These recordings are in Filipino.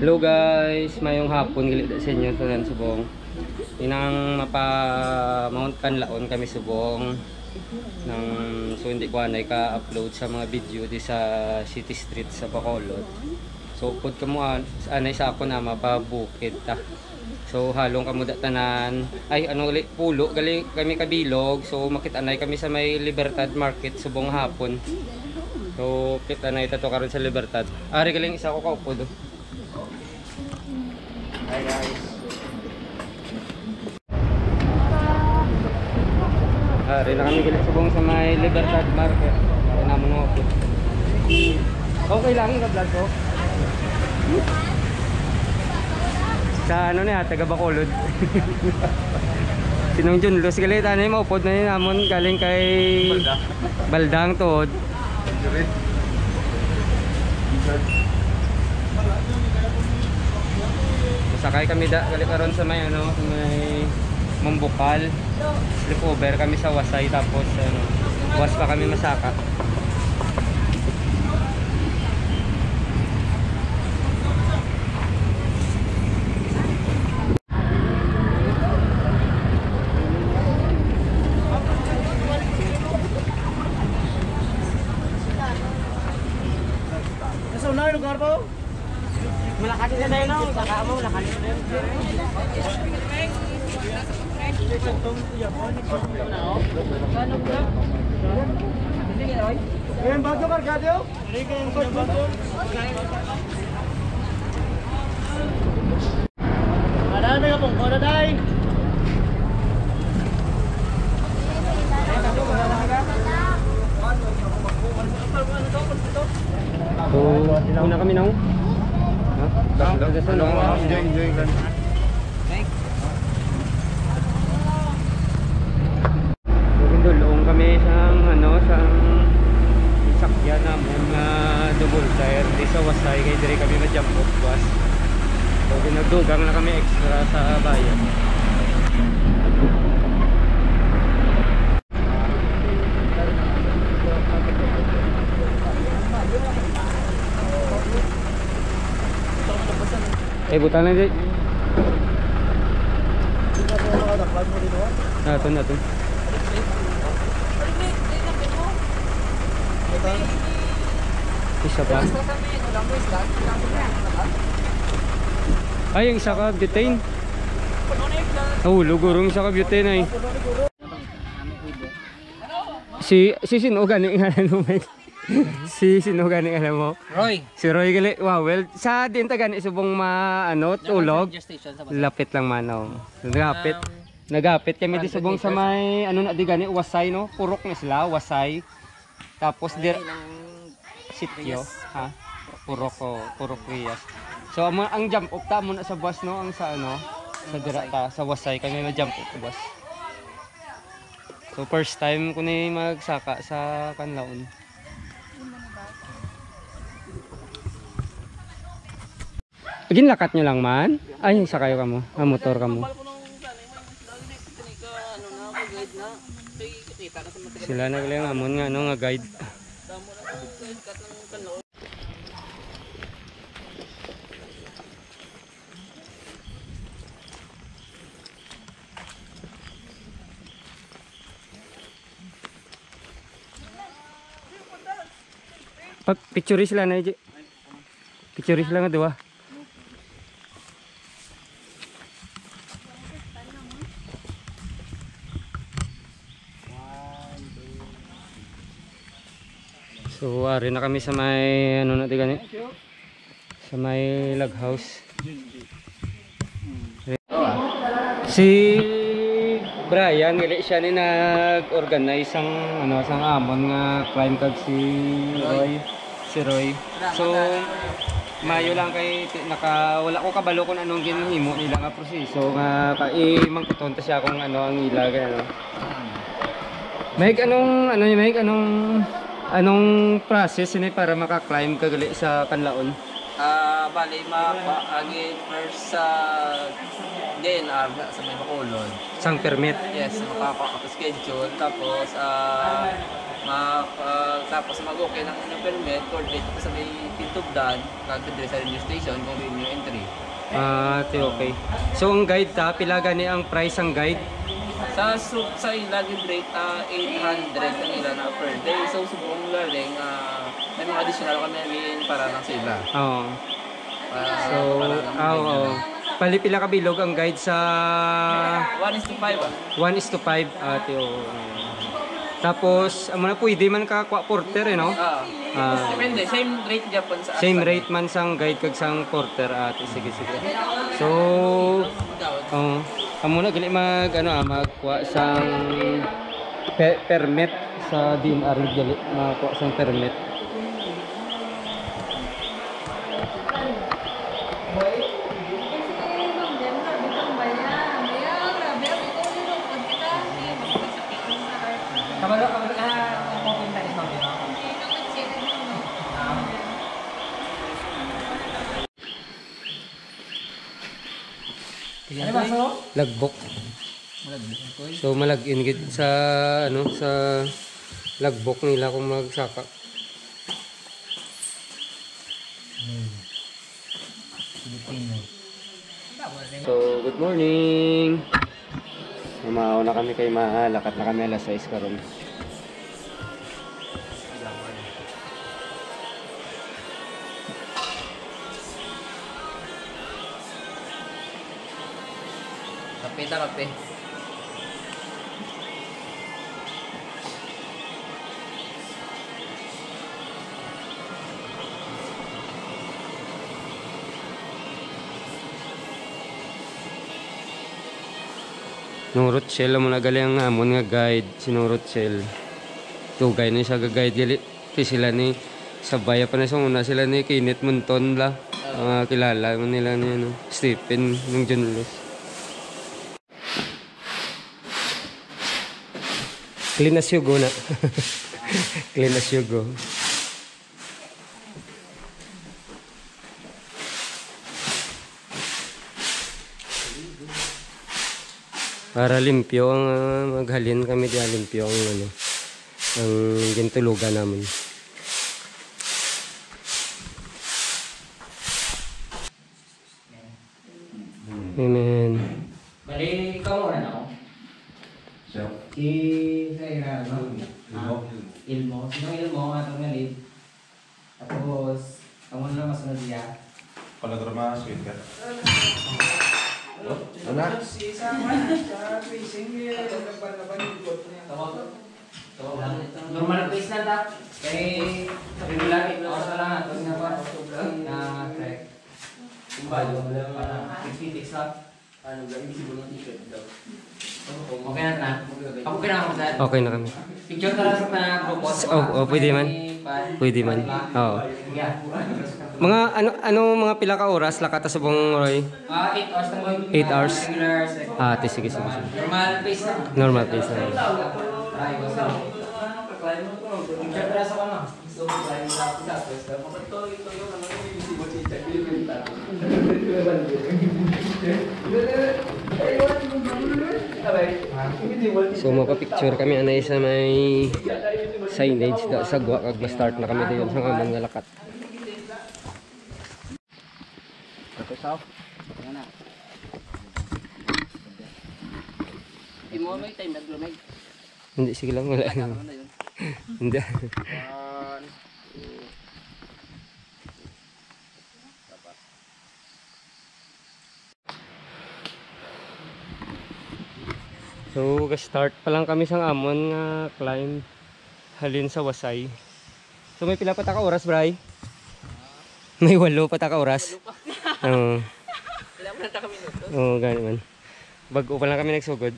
Hello guys, mayong hapon gilit sa inyo sa subong. Inang mapa-mount Kanlaon kami subong nang so hindi ko anay ka-upload sa mga video di sa City Street sa Bacolod. So pud kamo anay sa ako na mapabukid ta. So halong kamo tanan ay ano gali pulo gali kami kabilog. So makit-anay kami sa may Libertad Market subong hapon. So kita na ito karon sa Libertad. Ari galing isa ko kaupo do. Hi guys. Ari na kami gilit subong sa may Libertad Market. Ari na mo po. Okay lang yung vlog ko. Sa ano na taga Bacolod. Sinong Jun Los galit anay mo pod na ni namon galing kay Baldang tuod. Sakay kami gali karon sa may ano, sa may Mambukal. Sleepover kami sa Wasay tapos ano, was pa kami masaka. Nasa unang lugar po? Malakati na tayo, no? Saka mo, malakati na tayo. Ayan, bago kargadyo? Ayan, bago. Marami ka pong kona, day. So, una kami nang enjoy lang. Dulong kami sa ano sa sakyan namon nga double tire di sa Wasay kay dire kami ma-jump off bus. So dinagdugang na kami extra sa bayan. Butan na di. Nato. Isa pa. Ay, yung isa ka butane. Oh, lugurong isa ka butane ay. Si sino gani nga mo, Mike? Si sino gani alam mo? Roy. Si Roy gali. Wow, well, sa din ta gani subong tulog. Lapit lang manaw. Nagapit kami di subong sa may ano na di gani Wasay no. Purok na sila, Wasay. Tapos dir sityo, ha? Purok Riyas. So ang jump off ta mo na sa bus no, ang sa ano, sa dira ta sa Wasay kami na jump off bus. So first time ko ni magsaka sa Kanlaon. Ginlakat nyo lang man? Ay, sa kayo kamo. Motor kamo. Sila naglayang amon nga, nga guide. Picture sila na iji. Picture sila nga dua. So ari na kami sa may ano natin gani sa may log house. Si Brian gali siya ni nag-organize ang ano sang amon nga climb kag si Roy. So mayo lang kay wala ko kabalo kung anong ginhimo nila nga proseso nga mangkuton ta siya kung ano ang ila gano. Mike anong process ini para maka-climb ka gali sa Kanlaon? Bali agi first sa DNR sa may Bacolod. Sang permit? Yes, makaka-schedule tapos Tapos mag-okay ng inyong permit, coordinate ko sa may tintubdan, kagdre sa radio station kung rin yung entry. Okay. So ang guide ta, pila gani ang price ang guide? Sa login rate, 800 ang ilan na per day. So subong learning, may mga additional kami para lang sila. Oo. So, Pila ka bilog ang guide sa 1:5 1:5 ate o. Tapos, amo na pwede man ka kwa porter no? Depende, same rate Japan sa Same rate man sang guide kag sang porter ate. Sige. So, amo na gali magkuha sang permit sa DNR gali magkuha sang permit. Lagbok. So malag-in gid sa sa lagbok nila kung magsaka. So good morning. Mamahaw na kami kay Mahalakat na kami alas 6 karon. Kape. Nung Rothschild mo nagali ang amon nga guide, sinong Rothschild. Tugay na siya ga-guide gali. Ti sila ni sabaya pa na sa una sila ni Kenneth Monton la. Mga kilala mo nila ni Stephen ng John Lewis. Clean as you go na. Clean as you go. Para limpyo ang maghalin kami diya, limpyo ang ang gintulugan namin. Amen. Bali, ikaw ano? So, Si Saira, no? Ilmo. Sinong Ilmo, atong nalid. Tapos, kamu lang masunod niya. palagrama, sweet ka. Ano? Normal na place na ta. Kaya, sabi mo lang, i-close na lang ato na pa. Na crack. Kumbalo, 50 ticks lang. Okay na ta? Okay na ako dad. Okay na kami. Picture ka lang sa grupo. Pwede man. Pwede man. Oo. Mga mga pila ka oras lakata sa buong Roy? 8 hours na 8 hours. Regular second. Sige. Normal pace na. Normal pace na. Picture ka lang sa kama. So mapapicture kami anay sa may signage da sa gwa kag start na kami dayon sa amon nga lakat. Imo may time naglumay. Hindi sige lang wala. Hindi. So, start pa lang kami sa amon nga climb halin sa Wasay. So, may pila pa ta ka oras, Bray? May 8 pa ta ka oras. Oo. Wala mo na ta kami minuto. Oo, gani man. Bago pa lang kami nagsugod.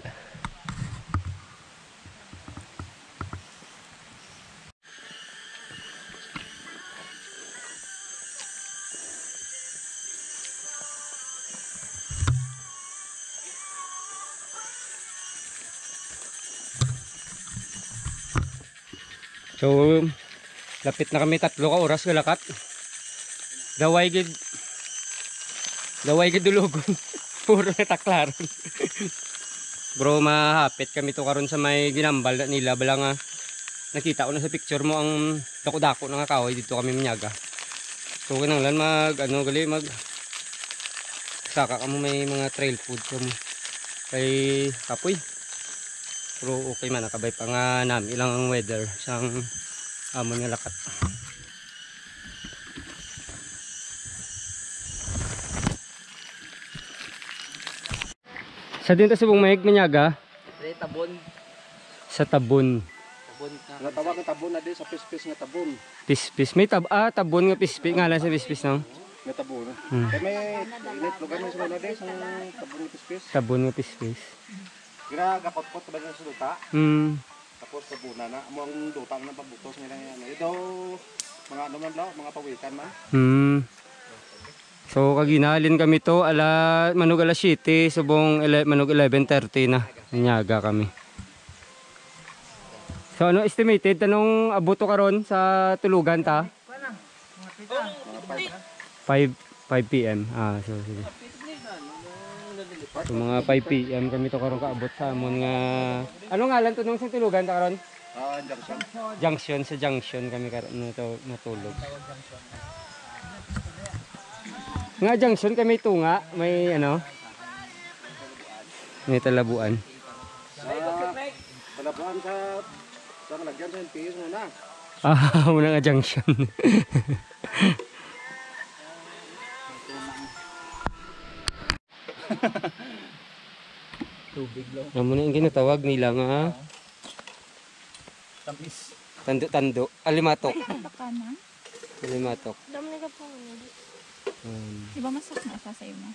So, lapit na kami 3 ka oras nga lakat. Daway gid dulugon. Puro na taklaron. Bro, mahapit kami to karon sa may ginambal nila bala nga nakita ko na sa picture mo ang dako-dako ng kahoy dito kami manyaga. So kinanglan mag ano gali mag saka ka mo may mga trail food ka mo kay kapoy. Pero okay man nakabay pa nga nami lang ang weather sang amon nga lakat. Sa din ta subong mayig manyaga Tabon. sa tabon. Tabon ka. Natawag ng tabon na din sa pispis nga tabon. Pispis may tabon nga pispis ngalan sa pispis no. Nga tabon. Hmm. Kaya may init lugar may sila na din sa tabon nga pispis. Tabon nga pispis. Ginagakot-kot ba nga sa duta? Tapos tabunan na. Mo ang duta ng pabutos nila yan. Ito mga ano man daw, mga pawikan man. So kaginalin kami to manog alas 7 subong manog 11:30 na nanyaga kami. So ano estimated tanong abuto karon sa tulugan ta? 5 PM. So sige. So mga 5 PM kami to karon kaabot sa amon nga ano ngalan to nung sa tulugan ta karon? Junction. Junction sa junction kami karon natulog. Nga junction kami tunga, may ano? May talabuan. Palabuan sa lagyan sa NPS muna. Muna nga junction. Tubig lang. Amo na yung ginatawag nila nga Tamis. tando-tando, alimatok. Baka na. Alimatok. Dami na ka po. Di ba masak na sa sa'yo mo?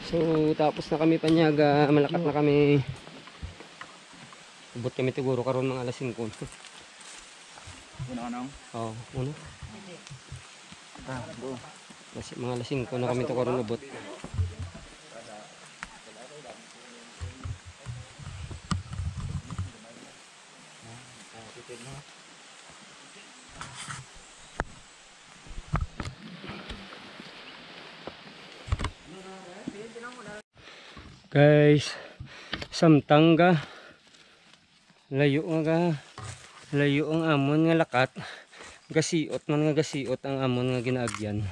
So tapos na kami panyaga, malakat na kami. Ubot kami siguro karon mga alas 5. Una-una. Oh, ano? Mga alas 5 na kami to karon ubot. Guys, samtang ga layo ang amon nga lakat, gasiot man nga gasiot ang amon nga ginaagyan.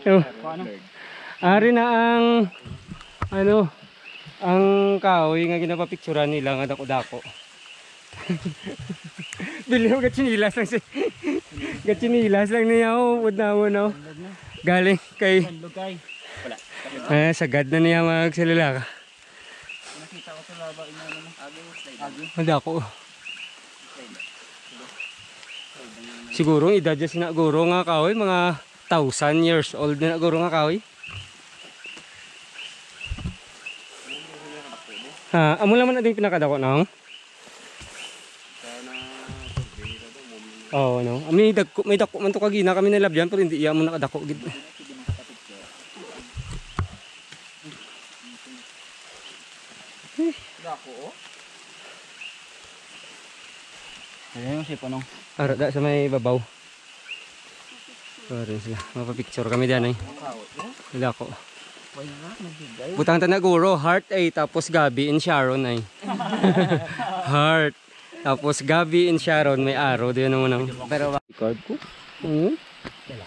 So, ari na ang ano ang kahoy nga ginapapicturan nila nga dako-dako. Bili mo gatsinilas lang si gatsinilas lang niya ud na mo no. Galing kay sagad na niya magsalila ka. Nakita ko sa laba inaano agi. Dako. Siguro ang edad niya sinaguro nga kahoy mga 1,000 years old na guro nga kahoy. Amo naman na din pinakadako na. Oo, no. May dako man to kagina kami nilabyan pero hindi iya mo nakadako gid. Dako oh. Ayun si Panong. Ara da sa may babaw. Sorry sila. Mapapicture kami diyan ay. Dako. Butang ta na guro, Heart ay tapos Gabi and Sharon ay. Heart. Tapos Gabi and Sharon may araw diyan naman ang. Pero record ko.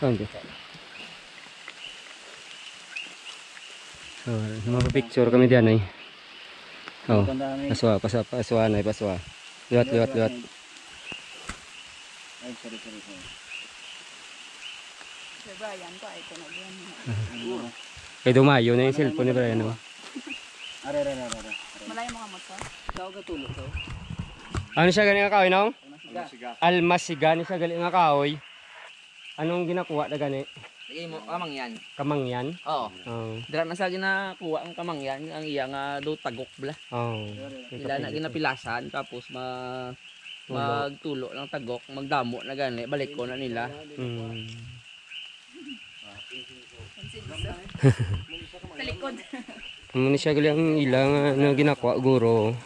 Saan ba? So, mapapicture kami diyan ay. Oh. Paswa na paswa. Liwat. Ay, sorry. Sir Brian ko ay tinagyan. Kay dumayo na yung cellphone ni Brian. No? Are. Malayo mga motor. Tawag ka tulog to. Ano siya galing nga kahoy no? Almasiga ni siya galing nga kahoy. Anong ginakuha na gani? Lagay mo kamangyan. Kamangyan. Oo. Oh. Dira na sa ginakuha ang kamangyan, ang iya nga do tagok bla. Oh. Ila na ginapilasan tapos magtulo ng tagok, magdamo na gani, balik ko na nila. Mm. Sa likod. Muna siya gali ang ilang na ginakwa guro.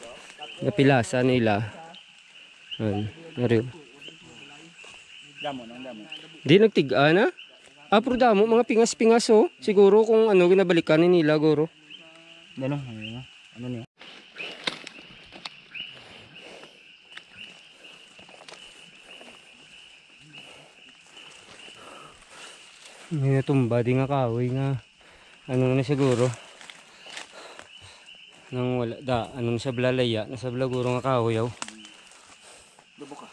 Napilasa nila. Nariyo. Damo nang damo. Di nagtiga na? Pero damo, mga pingas-pingas oh. Siguro kung ano ginabalikan ni nila guro. Ano niya? May natumba di nga kahoy nga. Ano na siguro. Nang wala da, ano na sa blalaya, nasa blaguro nga kahoy yaw. Lubok ka.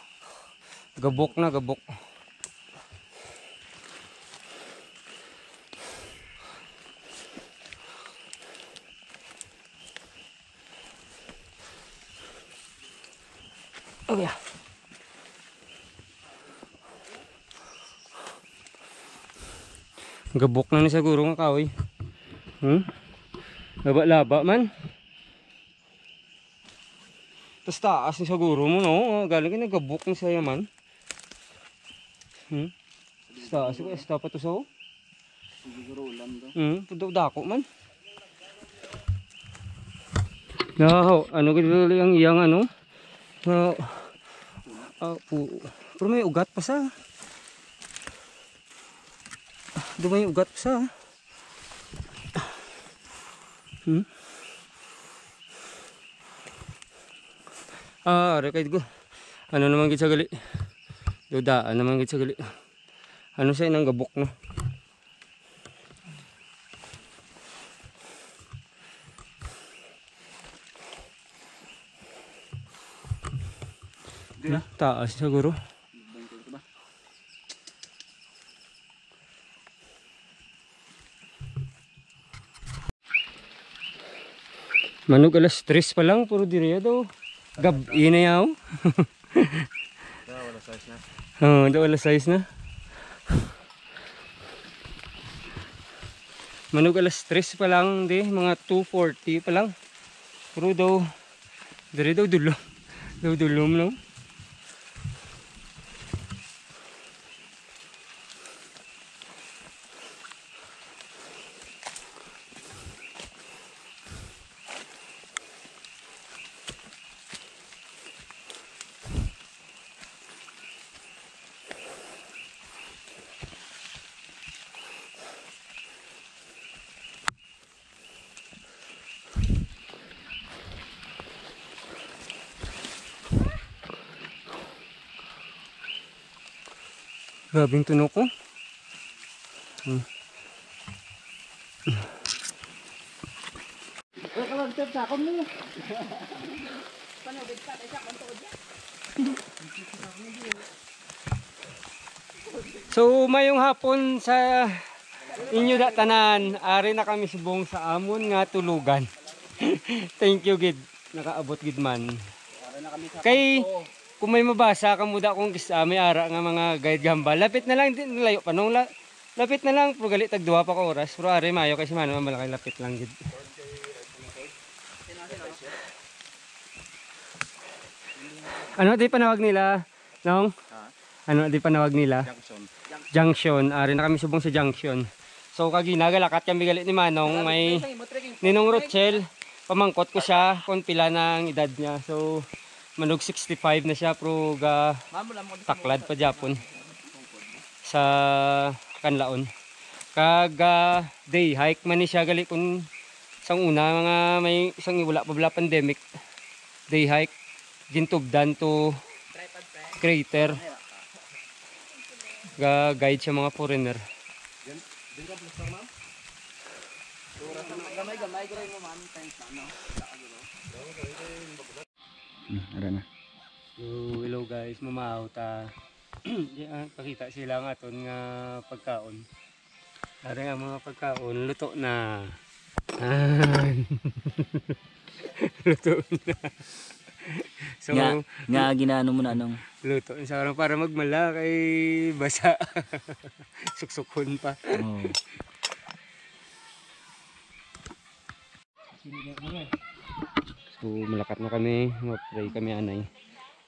Gabok na, gabok. Oh yeah. Gabok na ni siguro nga kahoy. Laba-laba man. Tas taas ni siguro mo no. Galing ka nagabok ni saya man. Tas taas ko esta pa to sa. Siguro ulam do. Pudaw dako man. Yaw, ano gid ang iyang ano? Pero may ugat pa sa. Dumay ugat pa sa. Are kay ko. Ano naman gid sa gali? Dudaan naman gid sa gali. Ano sa inang gabok no? Taas siguro. Manog alas 3 pa lang, puro diriya daw. Gabi na yaw. Wala size na. Oo, daw alas 6 na. Manog alas 3 pa lang, di. Mga 2:40 pa lang. Puro daw, diri daw dulom. Daw dulom, no? Grabing tunog ko. So mayong hapon sa inyo da tanan, ari na kami subong sa amon nga tulugan. Thank you gid, nakaabot gid man. Kay kung may mabasa kamo da kung gisa may ara nga mga guide gamba, lapit na lang din layo pa nung lapit na lang pero gali tag duha pa ka oras. Pero ari mayo kay si Mano malaki lapit lang gid. Ano di panawag nila? Nong? Ano di panawag nila? Junction. Ari na kami subong sa junction. So kaginagalakat kami galit ni Manong, may Ninong Rochelle, pamangkot ko siya kung pila ng edad niya. So manog 65 na siya pero taklad pa Japon sa Kanlaon. Kaga day hike man ni siya gali kun sang una mga may isang wala pa bala pandemic. Day hike gintubdan to crater. Ga guide siya mga foreigner. Gamay-gamay ko rin mo man, thanks na no. Ara na. So, hello guys, mamahaw ta. Pakita sila nga aton nga pagkaon. Dari nga mga pagkaon, luto na. Luto na. So, Nga ginano mo na anong. luto sa orang para magmala kay basa. Suksukon pa. Oh. So malakat na kami, mag-pray kami anay.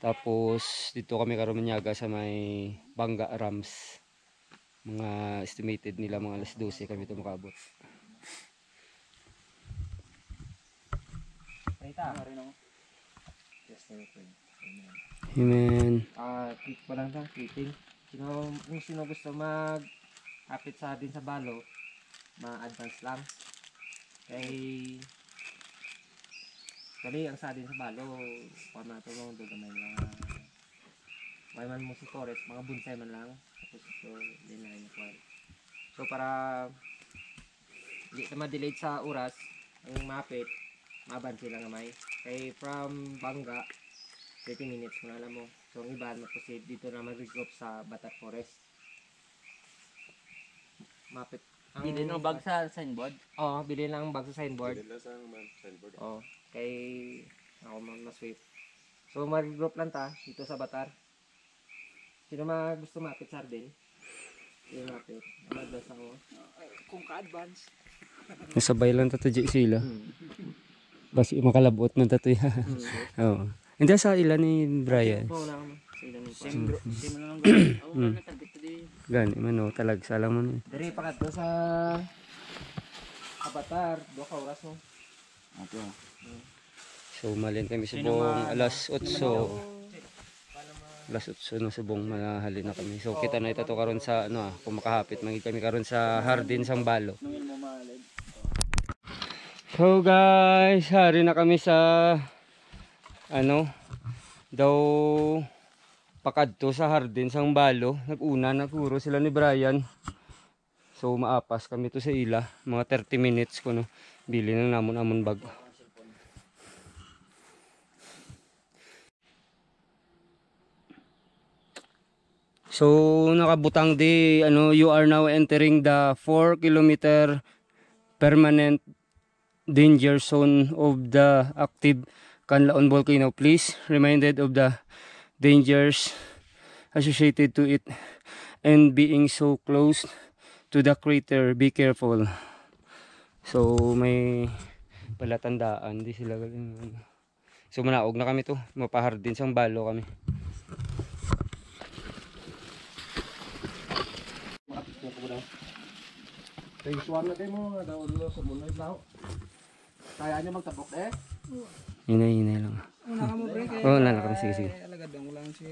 Tapos dito kami karon manyaga sa may Bangga Rams. Mga estimated nila mga alas 12 kami ito makabot. Amen. Tweet pa lang sa tweeting. Kung sino gusto mag-apit sa atin sa balo, ma-advance lang. Kali ang sa atin sa balo, kung nato mga dogamay lang. May man mo si Torres, mga bunsay man lang. Tapos ito, din na rin ako. So para hindi na ma-delay sa oras, ang mapit, mabansi lang namay. Kay from Bangga, 30 minutes kung alam mo. So ang iba mag-proceed dito na mag-regroup sa Batat Forest. Mapit. Bilhin mo bag sa signboard? Oo, bilhin lang ang bag sa signboard. Bilhin lang sa signboard. Oo, kay ako mas-swift. So mag-regroup lang ta dito sa Batar. Sino gusto mapit sa Arden? Sino mapit? Mag-advance ako. Kung ka-advance. Nasabay lang tato sila. Basi makalabot man tato ya. Oo. Hindi sa ilan ni Brian. Oo, na mo. Sa ilan nito. Same na lang gawin. Oo, Hmm. natagit ko di. Gani man o talag sa lamon. Dari pa kadto sa Batar, 2 ka oras mo. Okay. So malin kami subong alas 8. Alas 8 na subong mahali na kami. So kita na ito karon sa kung makahapit magi kami karon sa Hardin sang Balo. So guys, hari na kami sa daw pakadto sa Hardin sang Balo. Nag-una na puro sila ni Brian. So maapas kami to sa ila, mga 30 minutes kuno. Bili nang namon bag. So nakabutang di you are now entering the 4 kilometer permanent danger zone of the active Canlaon volcano. Please reminded of the dangers associated to it and being so close to the crater. Be careful. So may palatandaan di sila. So manaog na kami to, mapahardin sang Balo kami. Phase 1 na kayo mo, daw sa muna daw. Kaya niya magtabok Hinay lang. Una ka mo, pre. Oo, na kami. Sige. Alagadang lang si...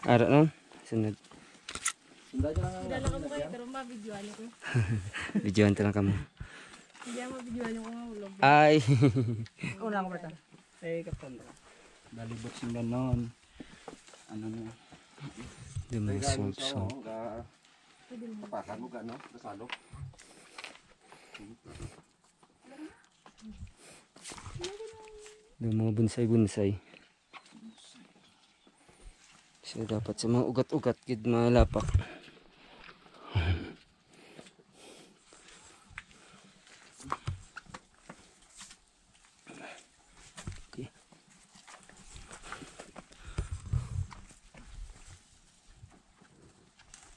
Ara no? Sunod. Dala ka mo kayo, pero mabidyoan ko. Videoan lang kamo. Hindi ako mabidyoan ko nga ulog. Ay. Una ka, pre. Kapton. Dalibot sila noon. Ano na? Dumasok. Tapakan mo gano, kasalo. Mga bunsay. So dapat sa mga ugat-ugat gid malapak. Okay.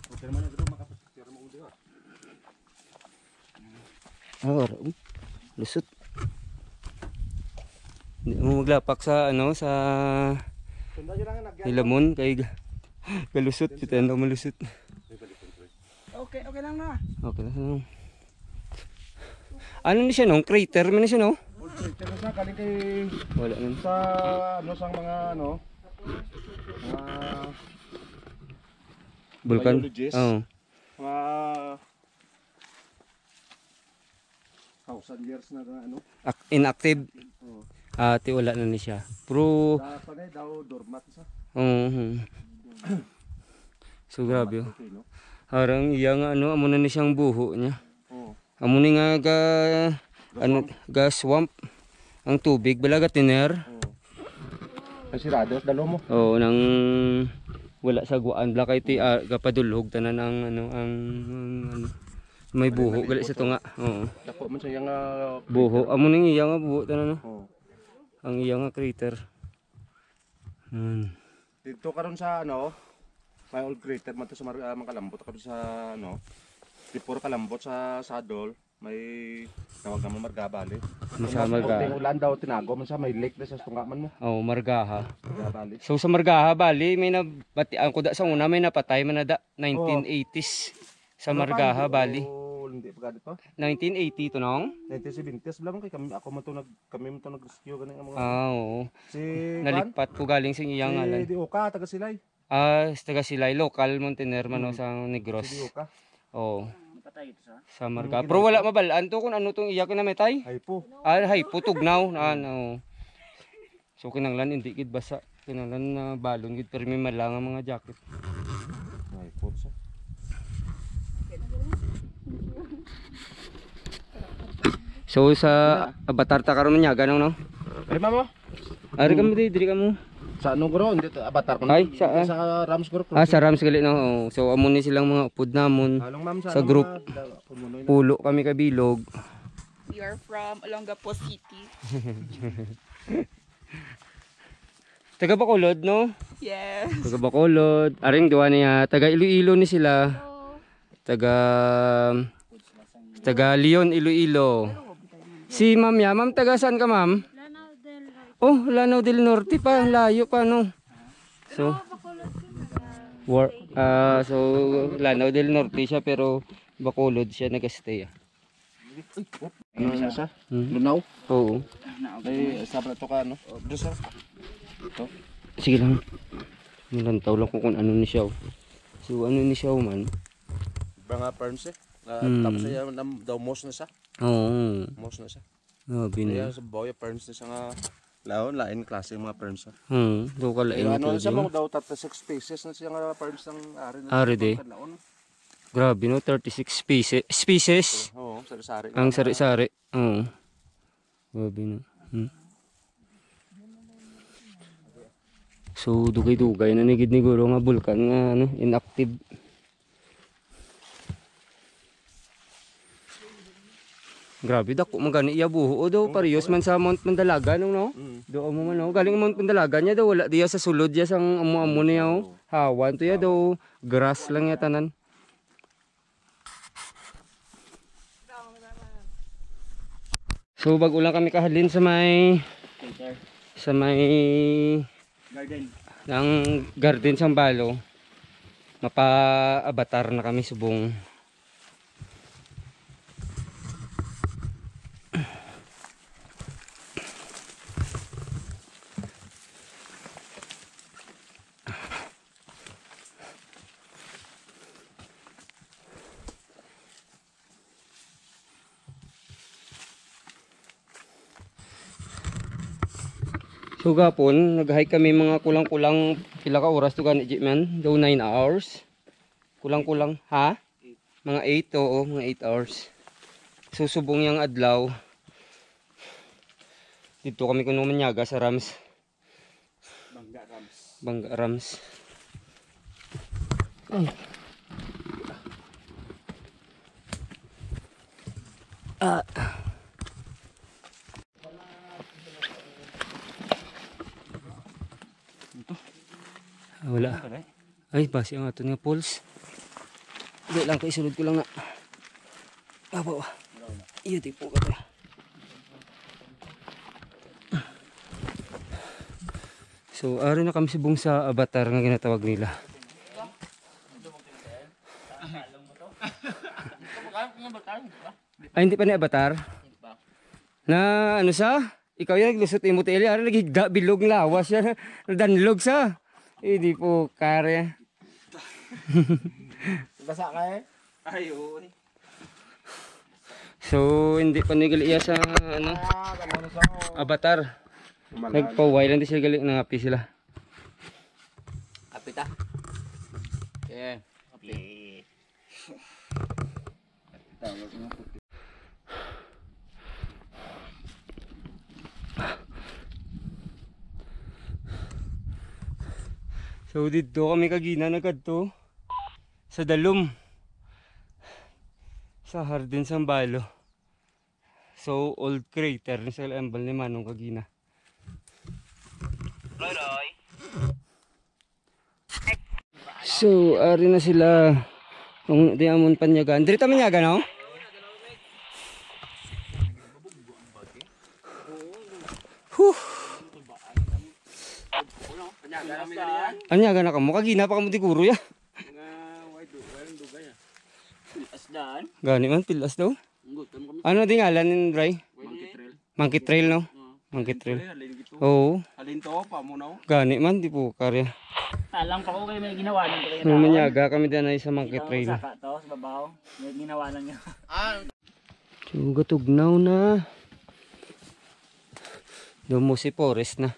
Okay naman na dito, makapasitira mo ulit. Lusot. Hindi mo maglapak sa sa Sunda yun lang nagyan. Ilamon kay galusot kita na malusot. Okay lang na. Okay lang. Ano ni siya no? Crater man ni siya no? Crater na siya, kaling kay Wala man. sa sang mga mga Vulkan. biologists. Oo. mga 1,000 years na Inactive. Oo. Ati wala na ni siya. Pero Panay daw dormat sa. So grabe. Okay, no? Harang iya nga amo na ni siyang buho niya. Oo. Amo ni nga ga swamp ang tubig balaga tiner. Ang sirado dalo mo. Oo nang wala sa guan bla kay ti gapadulhog tanan ang ang may buho gali sa tunga. Oo. Dako man sa yang Buho amo ning iya nga buho tanan no. Oo. Ang iya nga crater. Dito karon sa ano, may old crater man to sa Makalambot karon sa ano. Tipor Kalambot sa Sadol, may tawag naman Margabali. Sa Marga. Ulan daw tinago man sa may lake na sa tungaman mo. Oh, Margaha. Margabali. So sa Margaha, bali, may nabati, ang kuda sa una, may napatay man na 1980s sa Margaha, bali. Hindi pa dito. 1980 to nong? 1970s lang kay kami kami mo to nag-rescue ganing mga. Oo. Si Nalikpat ko galing sa iyang ngalan. Si Dioka taga Silay. Taga Silay, local Montener man sa Negros. Si Dioka. Oo. Sa Margaha. Pero wala mabalaan to kung ano tong iyak na metay. Ay po. Hay, putugnaw na ano. So kinanglan hindi gid basa. Kinanglan na balon gid pero may malang ang mga jacket. Ay po sa. So sa Avatar ta karon nya ganong no. Ay mamo. Ari kamo diri kamo. Sa ano gro hindi Avatar ko. Ay, sa Rams gro. sa Rams gali no. Oh. So amo ni silang mga upod namon. Halong ma'am Sa group. Pulo kami kabilog. We are from Olongapo City. Taga Bacolod no? Yes. Taga Bacolod. Aring duwa niya taga Iloilo ni sila. Taga Leon Iloilo. Si Ma'am ya, Ma'am taga saan ka Ma'am? Oh, Lanao del Norte pa, layo pa no. So so Lanao del Norte siya pero Bacolod siya nag-stay. Ano na siya? Hmm. Lunaw. Oo. Ay sabra to ka no. Diyos sa. Sige lang. Nilantaw lang ko kung ano ni siya. So ano ni siya man. Mga perms eh. Tapos ay daw mos na siya. Oo. Mos na siya. Bin. Kaya sa boya perms na siya nga lain klase mga perms. Do ka lain Ano to. siya mo daw 36 species na siya nga perms ng ari na. Ari de. Grabe no, 36 species. Oo, sari-sari. Ang sari-sari. Oo. Grabe no. So dugay-dugay na nigid ni guro nga bulkan nga ano, inactive. Grabe dako man gani iya buho daw parehas man sa Mount Mandalaga nung no. Do mo man no, galing Mount Mandalaga niya daw wala diya sa sulod diya sang amo-amo niya oh. Hawan to ya daw, grass lang ya tanan. So bago lang kami kahalin sa may garden sang Balo. Mapa-avatar na kami subong. So gapon, nag-hike kami mga kulang-kulang pila ka oras to gani man? Daw 9 hours. Kulang-kulang, ha? Mga 8 oo, mga 8 hours. Susubong yang adlaw. Dito kami kuno manyaga sa Rams. Bangga Rams. Ay. Wala. Ay, basi ang ato nga pulse. Hindi lang kay sulod ko lang na. Bawa. Iya di po ka. So, ari na kami subong sa avatar nga ginatawag nila. Ay, hindi pa ni avatar? Na ano sa? Ikaw yan naglusot imo tili, ari nagiga bilog lawas yan. Danlog sa. Hindi po kare. Basa ka eh? Ay, oo. So hindi pa nagaliya sa ano, avatar. Nagpaway lang di sila galing nangapi sila. Kapit ah. Yeah. Kapit. So dito kami kagina nagkadto sa Dalom. Sa Hardin sang Balo. So old crater ni sa ambal ni Manong kagina. Roy. So, ari na sila. Kung di amon panyagan. Diri ta manyagan, no? Huh. Anyagan na ka mo. Kagina pa ka mo di kuro ya. Gani man, pilas daw. Ano di ngalan ni Bray? Monkey Trail, no? Monkey Trail. Oo. Halin to pa mo no. Gani man, di po karya. Alam ko kayo may ginawa lang kayo So, manyaga kami dyan ay sa Monkey Trail. Saka to sa babaw. May ginawa lang niya. So, gatugnaw na. Doon mo si Forest na.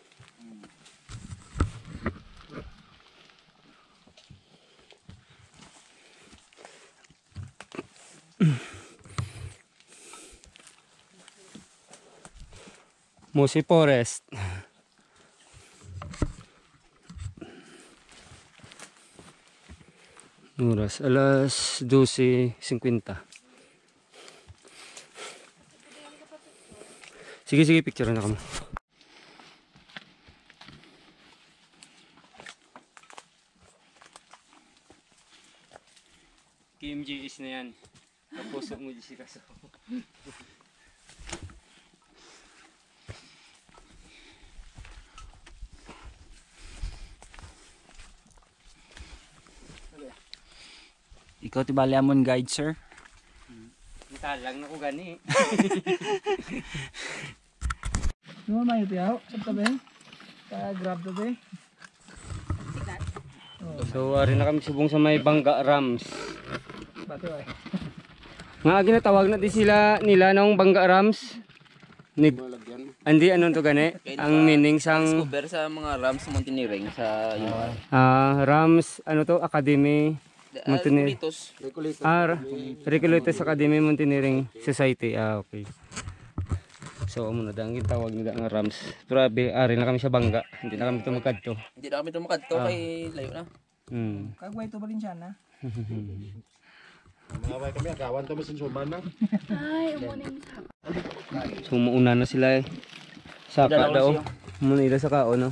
Musi Forest. Oras, alas 12:50. Sige, sige, picture na kamo. KMGS na yan. Tapos mo di si kaso. Ikaw ti Baliamon guide, sir. Talang na ko gani. Ano may tiyaw? Sa tabi. Grab tabi. So, ari na kami subong sa may Bangga Rams. Bato ay. Nga ginatawag na di sila nila ng Bangga Rams. Andi ano to gani? Ang meaning sang Cover sa mga Rams Mountaineering sa Rams ano to Academy Mountaineering. Recolitos. Recolitos Academy Mountaineering Society. Okay. So amo na dang tawag nila nga Rams. Grabe, ari na kami sa Bangga. Hindi na kami tumukadto. Hindi na kami tumakad to kay layo na. Kagway to Balinsyan na. Mga way kami, agawan to masin suman na. So mauna na sila eh. Saka daw. Muna ila sa kao no.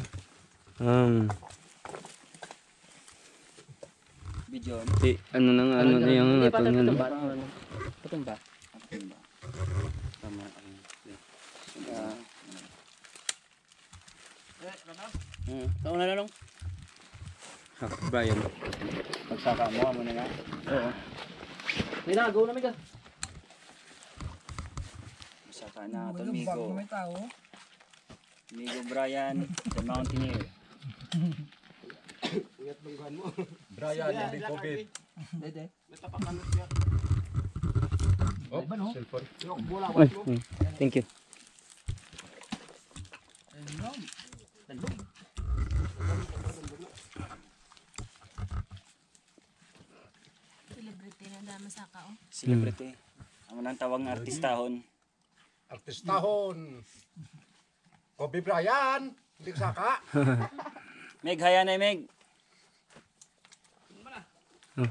Video. Ano nang ano na yung atong yun. Patumba. Tama. Nauna na lang. Brian. Pagsaka mo amo na nga. Oo. May nagaw na miga. Saka na to Migo. Migo Brian, the Mountaineer. Brian, hindi COVID. Dede. Oh, cellphone. Thank you. Celebrity na dama sa kao. Celebrity. Amo nang tawag nga artistahon. Artistahon. Kobe Brian, hindi saka. Meg haya na Meg.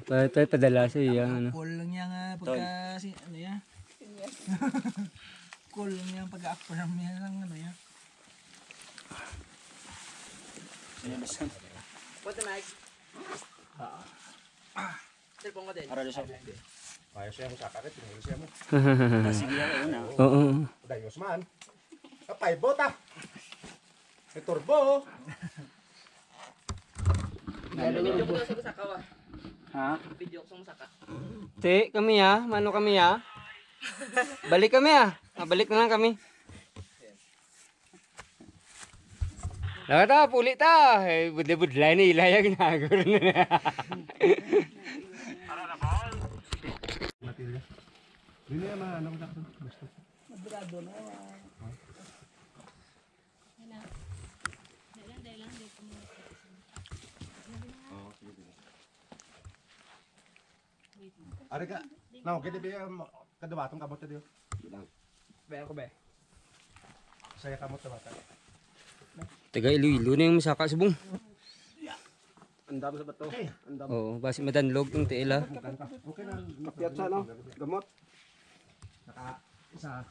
Tayo padala sa iya ano. Cool lang niya nga pagka si ano ya. Cool lang niya pag-affirm niya lang ano ya. Pwede mic. Cellphone ko din. Ara do sa. Ayos siya mo saka rin, tinuli siya mo. Sige ya una. Oo. Dayos man. Kapay bota. May turbo. Video ko sa saka wa. Ha? Video ko sa saka. Te, kami ya, mano kami ya. Balik kami ya. Balik na lang kami. Nakata, puli ta. Budle-budlay na ilaya ginagor na. Hindi na man, ano ko sakto. Gusto. Ari ka. No, kaya di kadabatong kamot diyo. Be ako be. Saya kamot sa bata. Taga Iloilo na yung masaka subong. Andam sa bato. Andam. Oo, basi madanlog yung tela. Okay na. Kapiyat sa no. Gamot. Naka isa.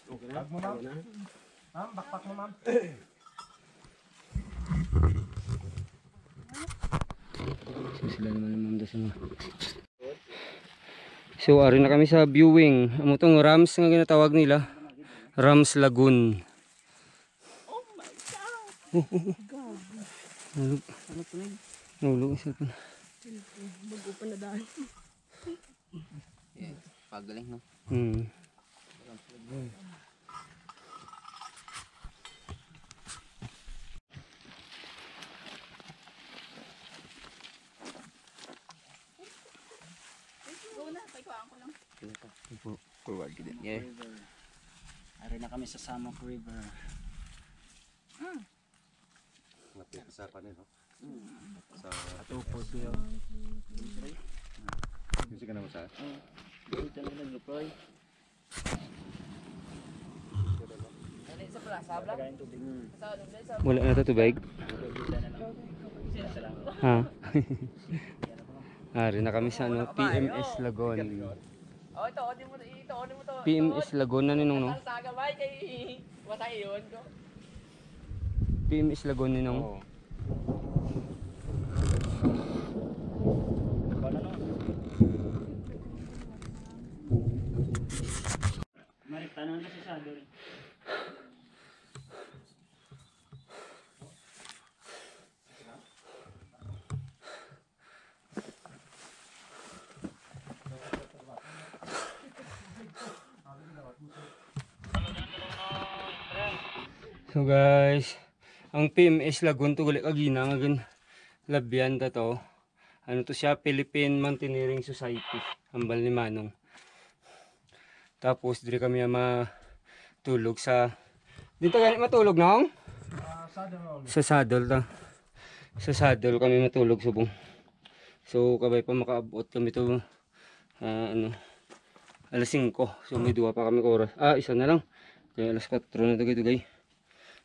Okay na. Mo na. Ma'am, backpack mo, ma'am. So sila naman naman doon sa mga. So ari na kami sa viewing. Amo tong Rams nga ginatawag nila. Rams Lagoon. Oh my god. Nulog isa pa. Bago pa na daan. Pagaling, no? Forward ka din. Yeah. Ari na kami sa Samok River. Sa panin, no? Sa Atupod yun. music ka naman sa. Dito na nag-deploy. Wala na to tubig. Ha? Ari na kami sa ano, PMS Lagoon. Oh, ito, odin mo to. PMS Lagoon na ninong no? Sagabay kay matay yun ko. PMS Lagoon ninong. Oo. Tanong na si Sadol. So guys, ang PMS Lagoon to gali kagina nga gan labyan ta to. Ano to siya, Philippine Mountaineering Society, hambal ni Manong. Tapos dire kami matulog sa dito gani matulog nong? Sa saddle ta. Sa saddle kami matulog subong. So kabay pa makaabot kami to ano alas 5. So may duwa pa kami oras. Isa na lang. Kaya alas 4 na to gay.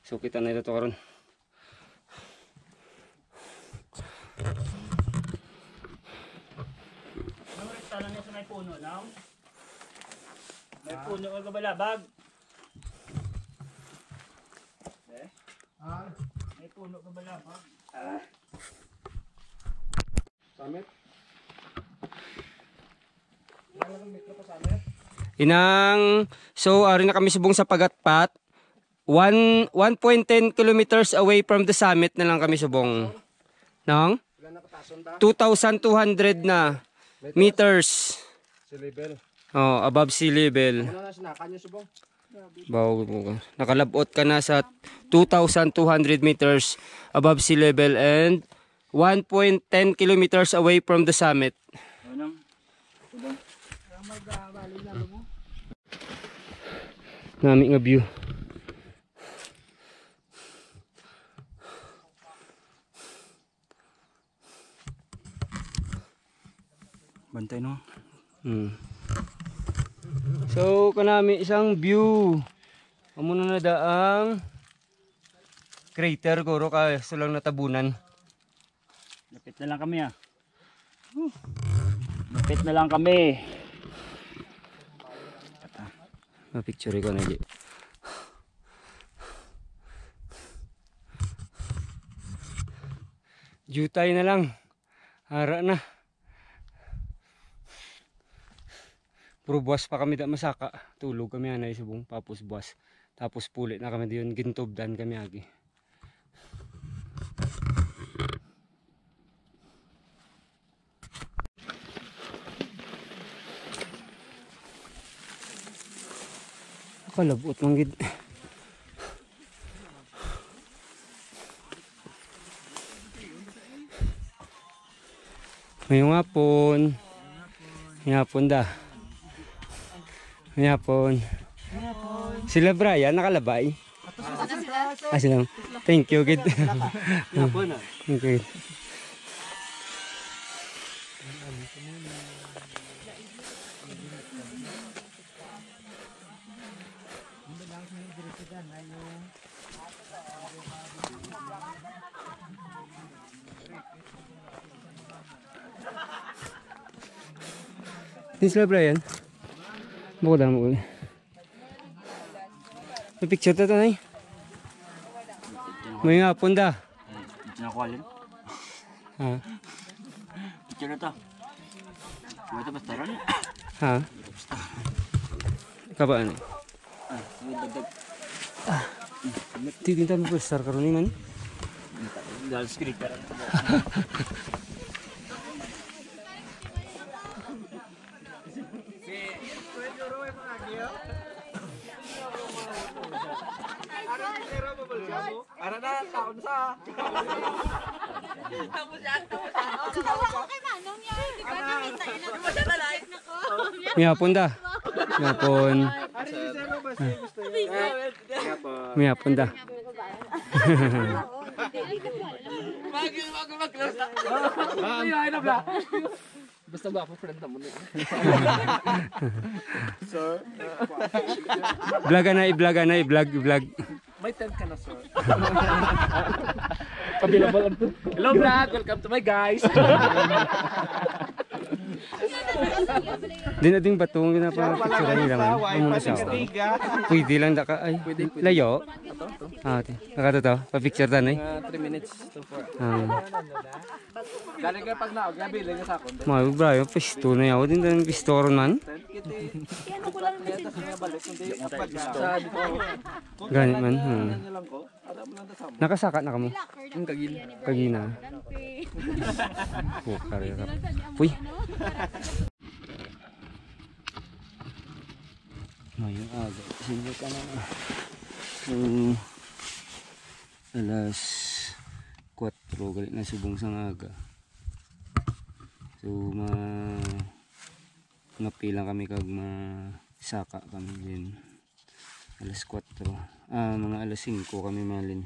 So kita na ito karon. Tanong na sa may puno now. May puno ka kabalabag. May puno ka balabag. Summit. So ari na kami subong sa Pagatpat. 1.10 kilometers away from the summit na lang kami subong. Nang? 2,200 na meters. Si level. Oh, above sea level. Ano na sinakan niyo, subong? Nakalabot ka na sa 2,200 meters above sea level and 1.10 kilometers away from the summit. Nami nga view. Bantay no. So kanami isang view. Amo na daang crater guro ka sulang natabunan. Lapit na lang kami Lapit na lang kami. Ma-picture ko na di. Jutay na lang. Hara na. Puro buwas pa kami da masaka. Tulog kami anay subong tapos buwas. Tapos pulit na kami diyon gintubdan kami agi. Kalabot man gid. Ngayong hapon. Ngayong da. Ngayong sila Brian nakalabay. Sila. Thank you gid. Okay. Ini sila Brian. Bukod mo. May picture ta to nay. May hapon da. Ito na kuhalin. Ha? Ito na to. Ito basta ron. Ha? Kabaan? May dagdag. Titinta mo pa star karon ni man. Dahil speaker. May hapon da. May hapon. May hapon da. Basta ba ako friend mo na. Vlog. May tent ka na, sir. Available to. Hello vlog, welcome to my guys. Di na ding batong ginapapicture nila man. Ang mga siya. Pwede lang da ka. Ay, layo. Ah, nakato to. Pa-picture ta nay. 3 minutes to 4. Ah. Galing ka pag naog, gabi lang sa akon. Mga brayo, pisto na yaw. Din din pisto ron man. Sa dito. Ganit man. Nakasaka na kamo. Ang kagina. Kagina. Kare ka. Uy. Ngayong aga. Sino ka na? Alas 4 galit na subong sang aga. So ngapi lang kami kag saka kami din. Alas 4. Mga alas 5 kami malin.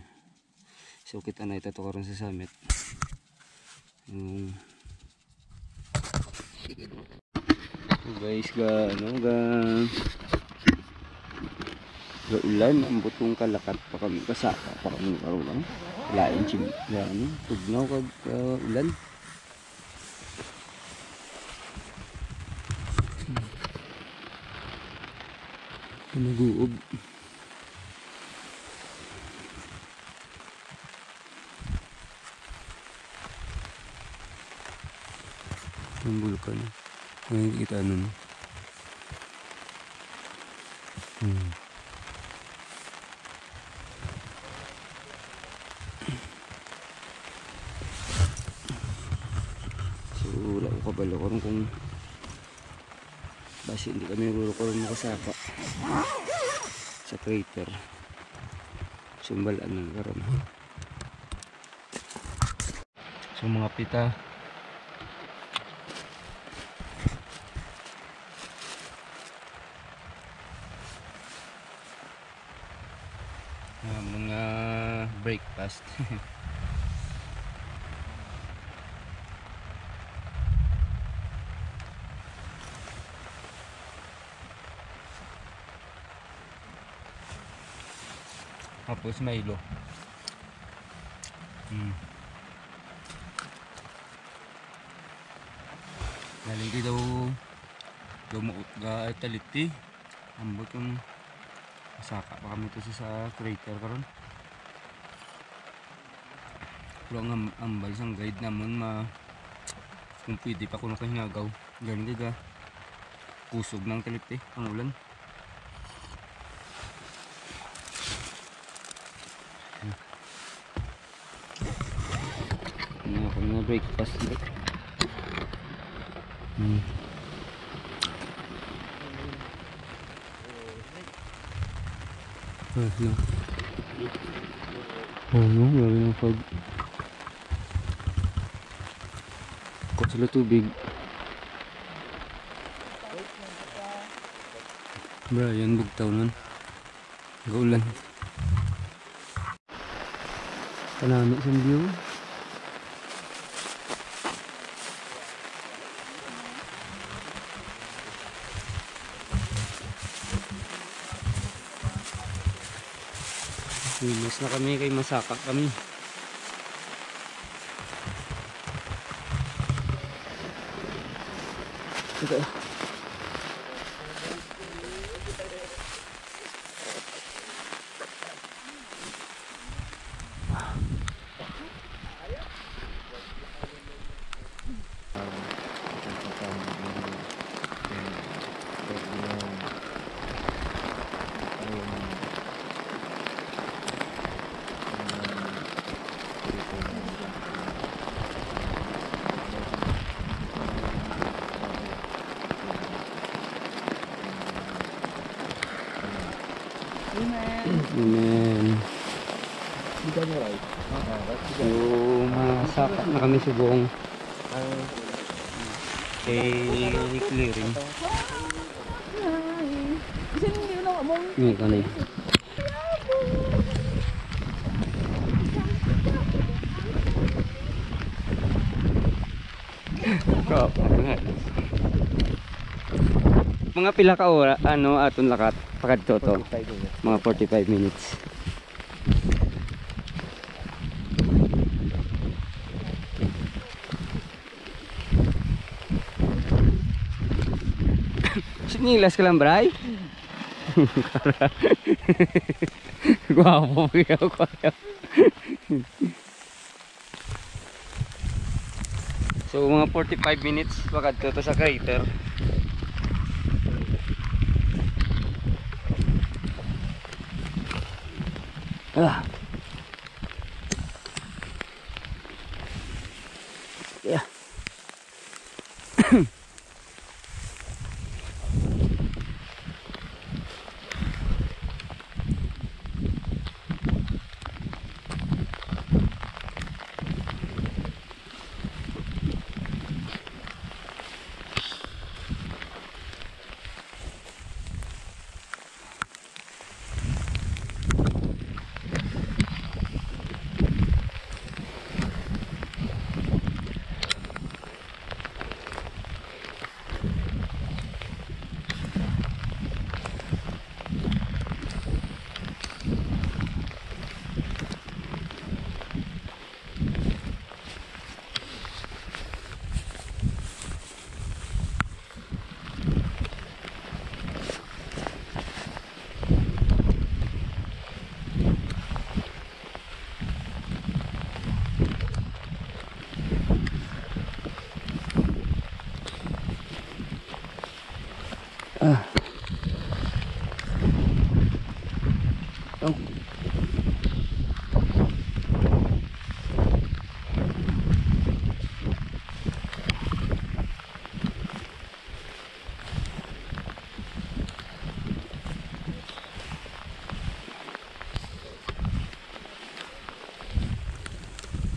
So kita na ito karon sa summit. So guys, ga ulan ang butong kalakat pa kami kasaka pa kami karon lang. Lain chim yan tugnaw kag ulan. Naguob. Ang bulkan. Ngayon kita nun. So wala ko kabalo ko kung basi hindi kami nagulok-ulok makasaka sa crater. Sumbalan ng karon. So mga pita mga breakfast. Tapos Milo. Galing daw lumuot ga taliti. Ambot yung saka pa kami to sa crater karon. Kulang ambal sang guide namon kung pwede pa kuno kahingagaw. Galing ga kusog ng taliti ang ulan. Ano kami na breakfast dito. No. No, grabe ng fog. Kot sila tubig. Brian, bugtaw nun. Gaulan. Kanami sa view. Linis na kami kay masaka kami. Ito. So, masakat na kami subong clearing. Ini kan eh. Mga pila ka ora ano aton lakat pakadto to. Mga 45 minutes. Sinilas ka lang, Bray? Guwapo kaya ko. So mga 45 minutes pakadto to sa crater. Ah. Yeah. Oh.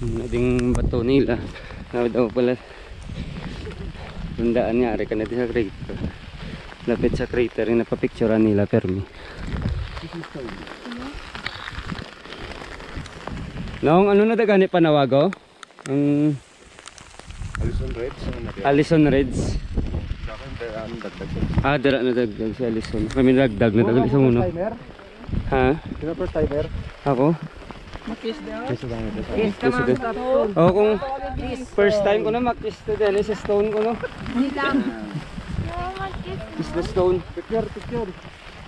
Nating bato nila na daw pala tandaan niya ari ka natin sa crater lapit sa crater yung napapicturean nila permi noong ano na dagani panawago ang Alison Reds. Alison Reds Dagdag. dara na dagdag si Alison kami dagdag na dagdag sa muno ha? Sino first timer? Ako? Makis daw. Kiss oh, kung first time ko na mag-kiss to din sa stone ko no kiss the stone Picture.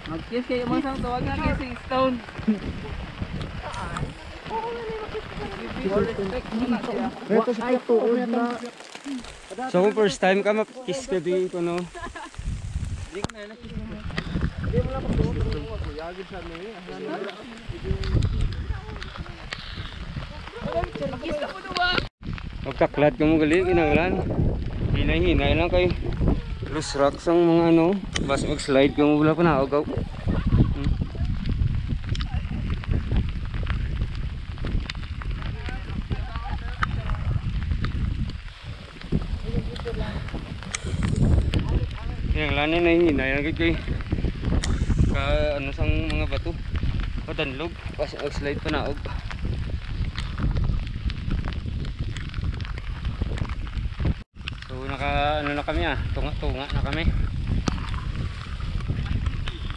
Mag-kiss kayo mo sang tawag nga kissing stone. Ito si Pia tuod na. so kung first time ka mag-kiss ka di ko no Di ko na nakiss. Hindi mo lang pagtuod. Kuyagin sa may. magkaklat ka mo gali kinanglan hinay-hinay lang kay loose rocks ang mga ano bas mag-slide ka mo wala pa nakagaw kinanglan na hinay lang kay ka ano sang mga bato padanlog bas mag-slide pa naog naka ano na kami tunga na kami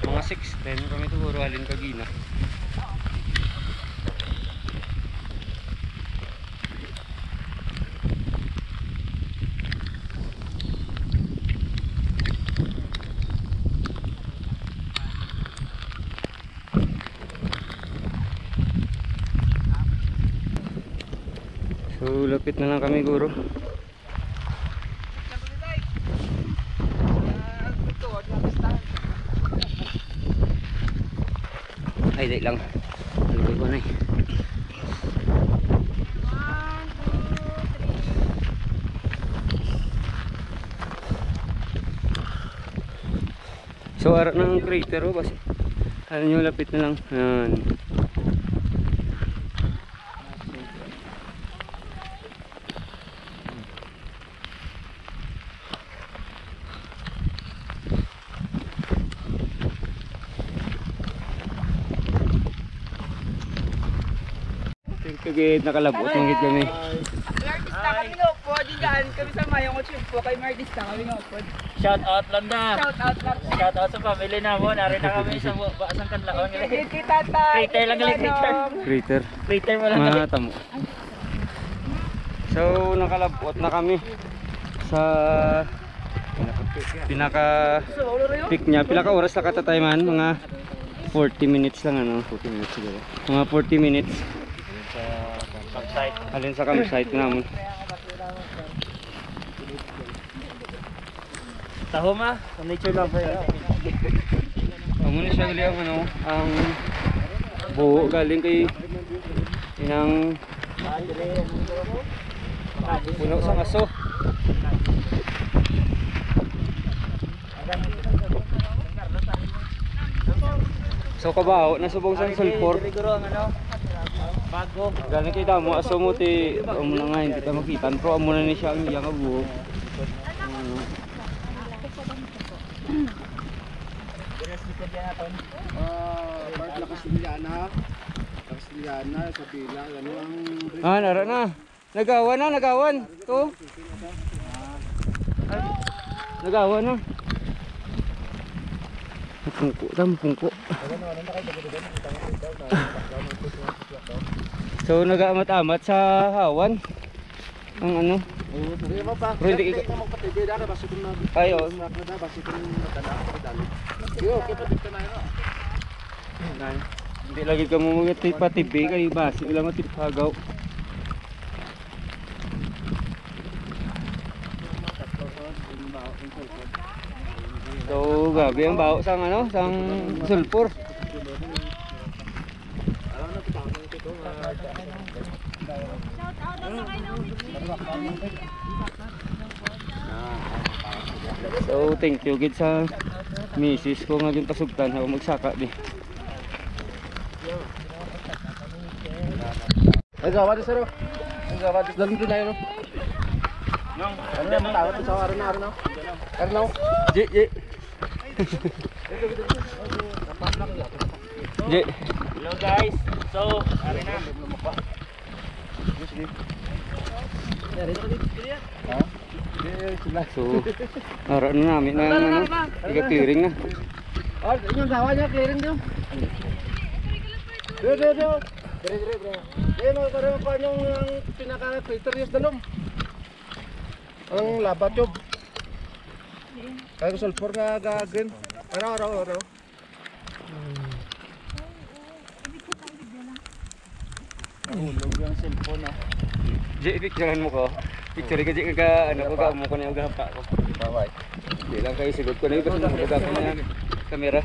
mga 6:10 kami siguro halin kagina so lapit na lang kami guro ay di lang alugay ko na so arat ng crater basi ano nyo lapit na lang yan Thank you gid nakalabot ng gid kami. Martista kami nga po. Diyan kami sa Mayong Otsyug po. Kay Martista kami nga po. Shout out lang na. Shout out lang. Shout out sa family na mo. Narin na kami sa Baasang Kanlaon. Kay tatay. Crater lang galing crater. Crater. Crater mo lang galing. Matamo. So nakalabot na kami sa pinaka peak niya. Pinaka oras na katatayman mga 40 minutes lang ano, 40 minutes siguro. Mga 40 minutes. Campsite. Alin sa campsite namin. Tahoma, nature lover. Amo ni siya gali ang ano, ang buo galing kay inang puno sa aso. So kabaho, nasubong sa sulfur. Siguro ang ano, bago. Galing kay damo aso mo ti amo na nga hindi ta makita pero amo na ni siya ang iyang buo. Part na Kastiliana. Kastiliana, sa pila. Ano ang... Ah, nara na. Nagawan na, nagawan. To. Nagawan na. Pungko, tam pungko. So nagaamat-amat sa hawan. Ang ano? Sige mo pa. Pero hindi Hindi mo magpatibay na. Basta kung Ayo. basta kung matala ako dali. Yo, kapatid ka na yun. Hindi lagi ka mo magtipa-tibi kay basi wala matipagaw. So gabi ang baho sang ano, sang sulfur. So thank you gid sa misis ko nga pasugtan ako magsaka di. Ay, gawa di sir. Ay, gawa di. Dalim din na yun. Ano naman tawag sa araw-araw? Araw. Ji ji. Ji. Hello guys. So, ari na. So araw na namin na ano, iga-clearing na. Oh, yung gawa niya clearing daw. Do. Dire. Eh, magkaroon pa yung pinaka-filter yung dalom. Ang laba tube. Kaya ko sulfur nga green. Araw. Nahulog yung cellphone ah. Ji picturean mo ko. Picture ka ji ka ano ko ka mo ko na yung gahapa ko. Baway. Di lang kayo sigod ko na yung kasi mo ko na kamera.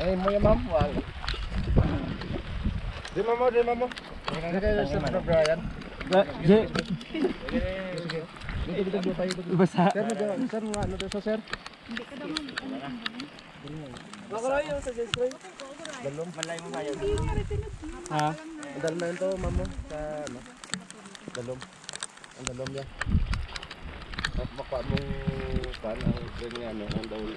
Ay, mo yung ma'am. Wala. Di mamo. Hindi kayo sa Brian. Ji. Dito tayo. Basa. Sir, ano daw sa sir? Nakalayo sa Jesroy. Dalom. Malay mo kayo. Ha? Ang dalom na yun to, mamo. Sa ano? Dalom. Ang dalom niya. At makwa mong pan ang green niya, no? Ang daw ang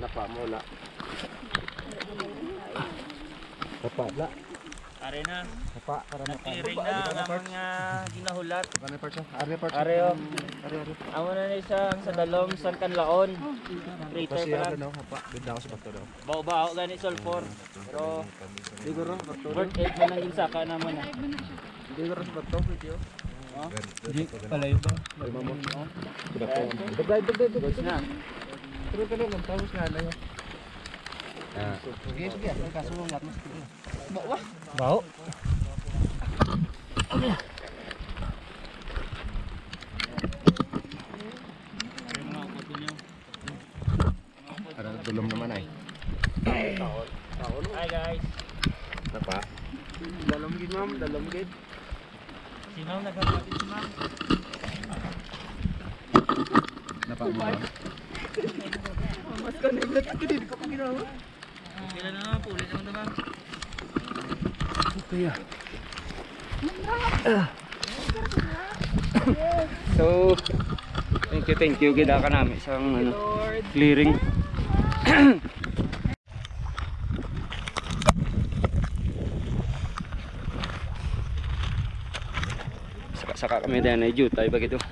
napa mo la. Napa la. Ari na. Napa para Nag-clearing na ang mga ginahulat. Areo. Amo na ni sa dalom sa Kanlaon. Crater Kasi pa ano lang. no, hapa. Bigla ako sa bato daw. Bao-bao gani sulfur. Pero Siguro bato. worth it man ang ginsaka naman ah. Siguro sa bato video. Ji palayo ba? Mamo. Dagdag. Na. Pero ka lang tapos nga na yun. Sige, ang kaso ng lahat mas tigil. Bao. Para tulong naman ay. Hi guys. Napa. Dalom gid ma'am, dalom gid. Si Ma'am nagkakapit si Ma'am. Napa mo. Mas ka naglat ka din ko ginawa. Kailan na naman, puli naman naman. Kaya. So thank you gid ka namin sa ano clearing. saka kami dyan ay jutay bagito.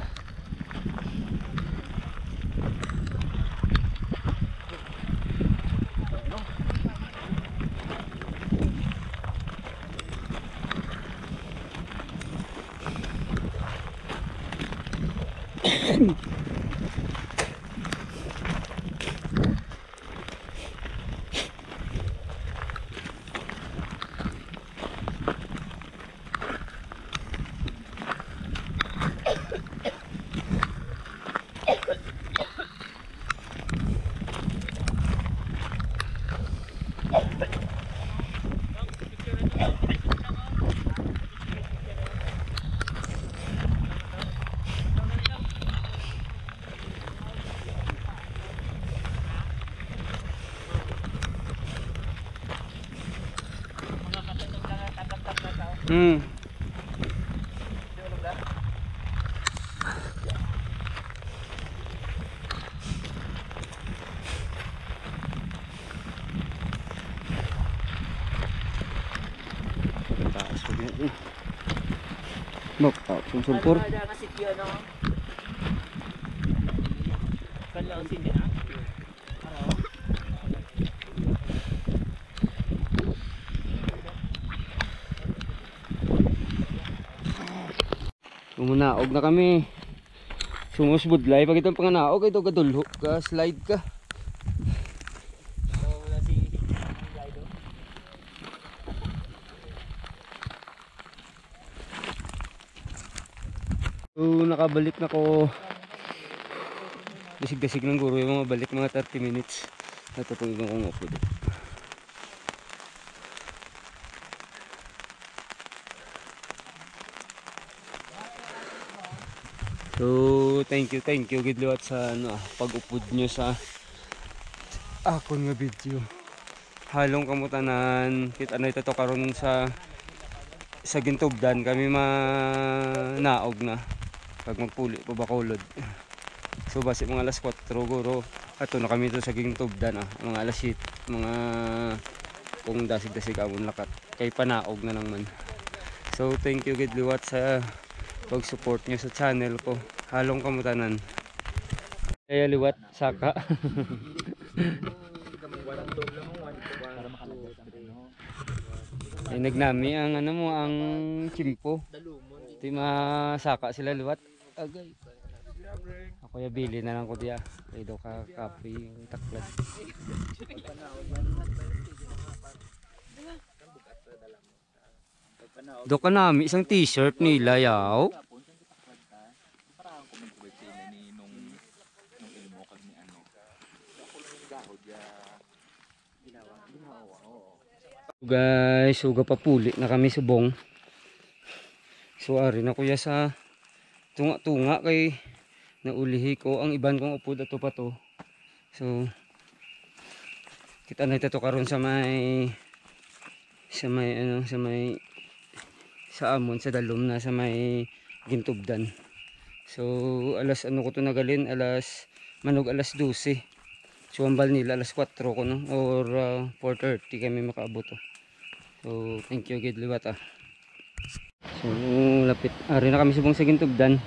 Taas ko din. Bakit sulpur? Ada nga sityo, no? Kalaw sindi, ha? Umunaog na kami. Sumusbudlay pag itong panganaog ito kadulho ka slide ka. Wala si Lido. So nakabalik na ko. Dasig-dasig ng guro yung mga balik mga 30 minutes. Natutulog akong upload. So thank you gid liwat sa ano pag-upod nyo sa akon nga video. Halong kamutanan kit ano ito karon sa Gintubdan kami manaog na pag magpuli pa bakulod. So base mga alas 4 guro ato na kami to sa Gintubdan mga alas 7 mga kung dasig-dasig amon lakat kay panaog na lang man. So thank you gid liwat sa pag-support nyo sa channel ko. Halong kamutanan. Kaya liwat saka. Ay nagnami ang ano mo ang chimpo. Di masaka sila liwat. Agay. Ako ya bili na lang ko diya. Kay do ka kape yung taklad. Do ka nami isang t-shirt nila yaw. Guys, suga pa puli na kami subong. So ari na kuya sa tunga-tunga kay naulihi ko ang iban kong upod ato pa to. So kita na ito karon sa may sa amon sa dalom na sa may Gintubdan. So alas ano ko to nagalin alas 12. So ang bal nila alas 4 ko no or 4:30 kami makaabot to. So thank you gid liwat So lapit ari na kami subong sa Gintubdan.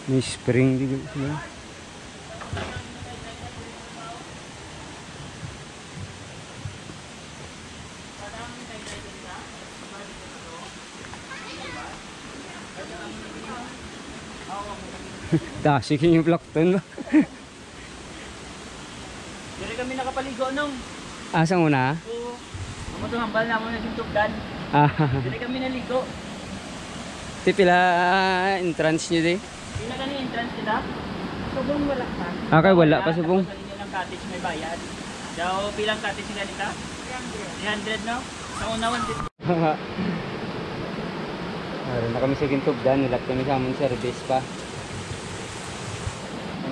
May spring dito sila. Dasik yung plakton. Dili kami nakapaligo nung. Asa muna? So, hambal na mo na Gintubdan. Dili kami naligo. Ti pila entrance nyo di? Pila ka ni entrance kita? Subong wala pa. Kay wala pa subong. Sa inyo ng cottage may bayad. Daw pilang cottage sila nita? 300 no? Sa una 150. Meron na kami sa Gintubdan, nilat kami sa among service pa.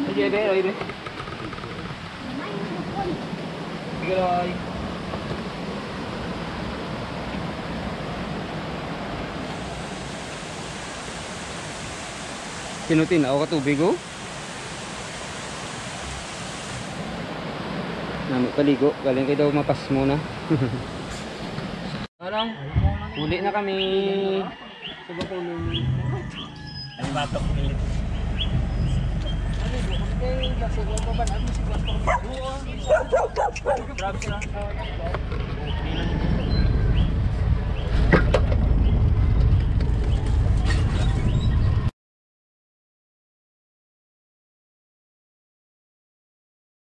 Sige be, oy be. Sige oy. Kinutin ako katubig oh. Nami paligo, galing kayo daw mapas muna. Anong? Huli na kami. Ang batok pilit. Grabe sila.